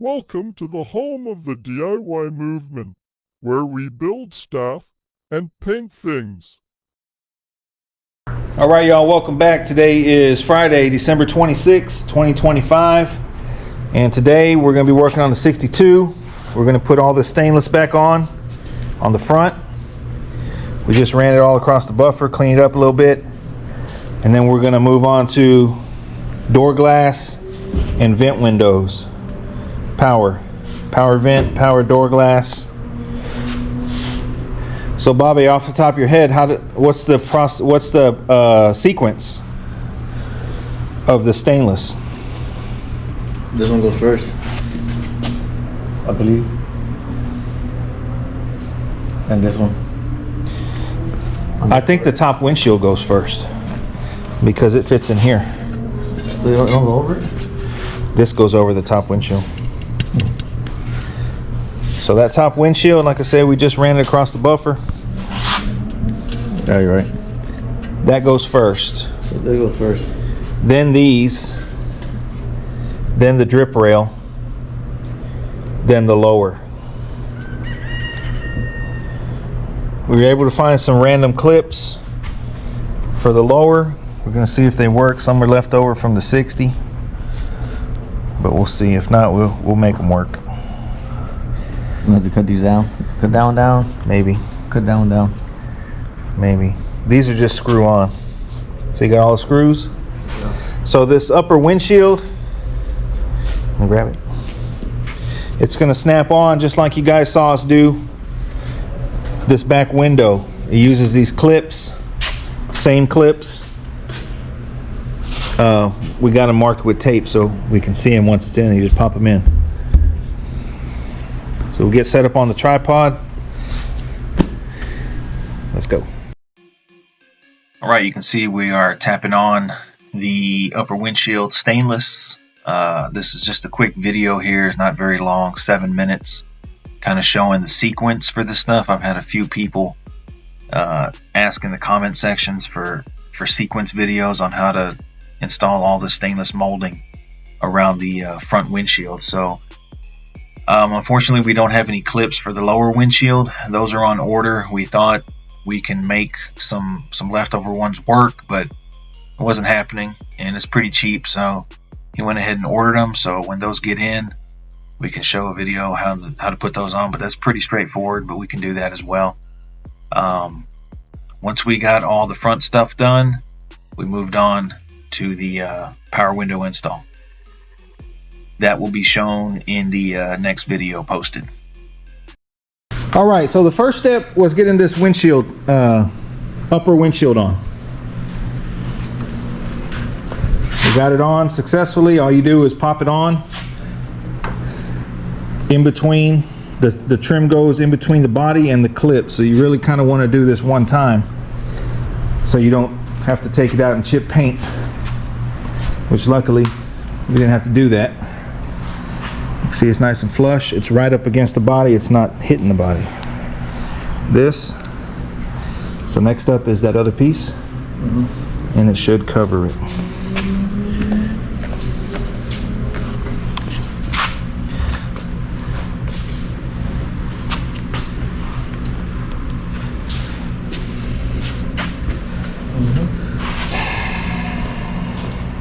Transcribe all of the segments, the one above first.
Welcome to the home of the DIY movement, where we build stuff and paint things. All right, y'all, welcome back. Today is Friday, December 26, 2025. And today we're going to be working on the 62. We're going to put all the stainless back on the front. We just ran it all across the buffer, cleaned it up a little bit. And then we're going to move on to door glass and vent windows. Power vent, power door glass. So Bobby, off the top of your head, what's the sequence of the stainless? This one goes first, I believe. And this one. I think the top windshield goes first because it fits in here. They don't go over it? This goes over the top windshield. So that top windshield, like I said, we just ran it across the buffer. Yeah, you're right. That goes first. So that goes first. Then these. Then the drip rail. Then the lower. We were able to find some random clips for the lower. We're going to see if they work. Some are left over from the 60. But we'll see. If not, we'll make them work. We have to cut these down. Cut that one down. Maybe. Cut that one down. Maybe. These are just screw on. So you got all the screws? Yeah. So this upper windshield, let me grab it. It's going to snap on just like you guys saw us do this back window. It uses these clips, same clips. We got them marked with tape so we can see them once it's in. You just pop them in. So we'll get set up on the tripod. Let's go. All right, you can see we are tapping on the upper windshield stainless. This is just a quick video here. It's not very long, 7 minutes, kind of showing the sequence for this stuff. I've had a few people ask in the comment sections for sequence videos on how to install all the stainless molding around the front windshield. So unfortunately, we don't have any clips for the lower windshield. Those are on order. We thought we can make some leftover ones work, but it wasn't happening, and it's pretty cheap, so he went ahead and ordered them. So when those get in, we can show a video how to put those on, but that's pretty straightforward, but we can do that as well. Once we got all the front stuff done, we moved on to the power window install. That will be shown in the next video posted. All right, so the first step was getting this windshield, upper windshield on. We got it on successfully. All you do is pop it on. In between, the trim goes in between the body and the clip. So you really kind of want to do this one time so you don't have to take it out and chip paint, which luckily we didn't have to do that. See, it's nice and flush. It's right up against the body. It's not hitting the body. This. So next up is that other piece. And it should cover it.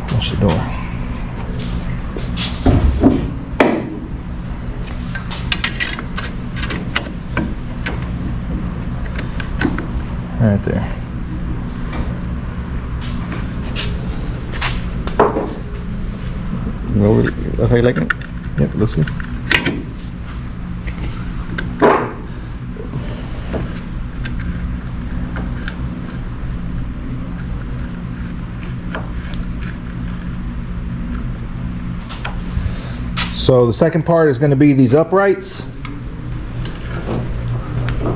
Push the door. Right there. Go over it. How you like it? Yep, looks good. So the second part is going to be these uprights.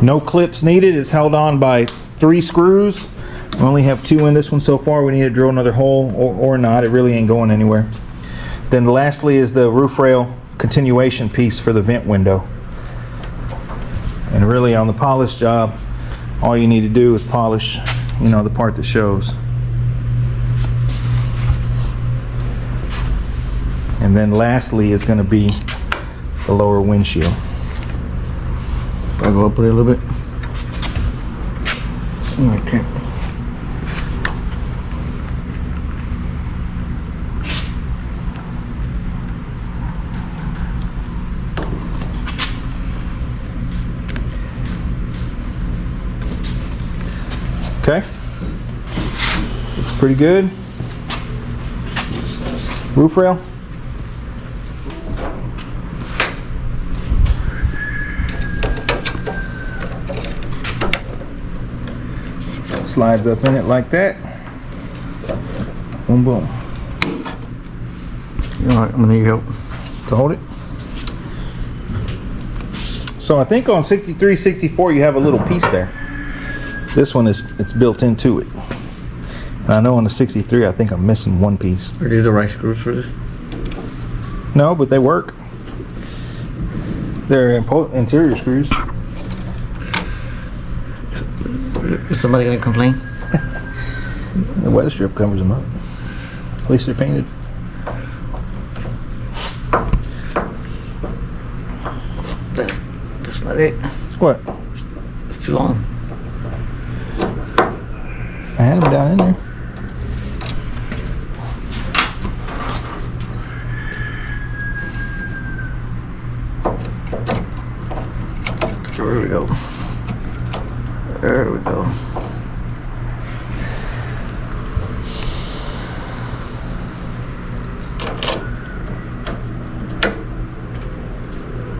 No clips needed. It's held on by 3 screws. We only have 2 in this one so far. We need to drill another hole or not. It really ain't going anywhere. Then lastly is the roof rail continuation piece for the vent window. And really on the polish job, all you need to do is polish, you know, the part that shows. And then lastly is going to be the lower windshield. I go up with it a little bit. Okay. Okay. Looks pretty good. Roof rail. Slides up in it like that. Boom, boom. Alright, I'm gonna need your help To hold it. So I think on 63, 64 you have a little piece there. This one it's built into it. And I know on the 63 I think I'm missing one piece. Are these the right screws for this? No, but they work. They're interior screws. Is somebody gonna complain? The weather strip covers them up. At least they're painted. That's not it. What? It's too long. I had them down in there. There we go. There we go.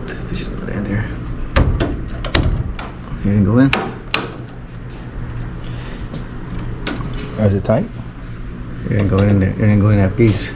This bitch is not in there. You didn't go in? Is it tight? You didn't go in there. You didn't go in that piece.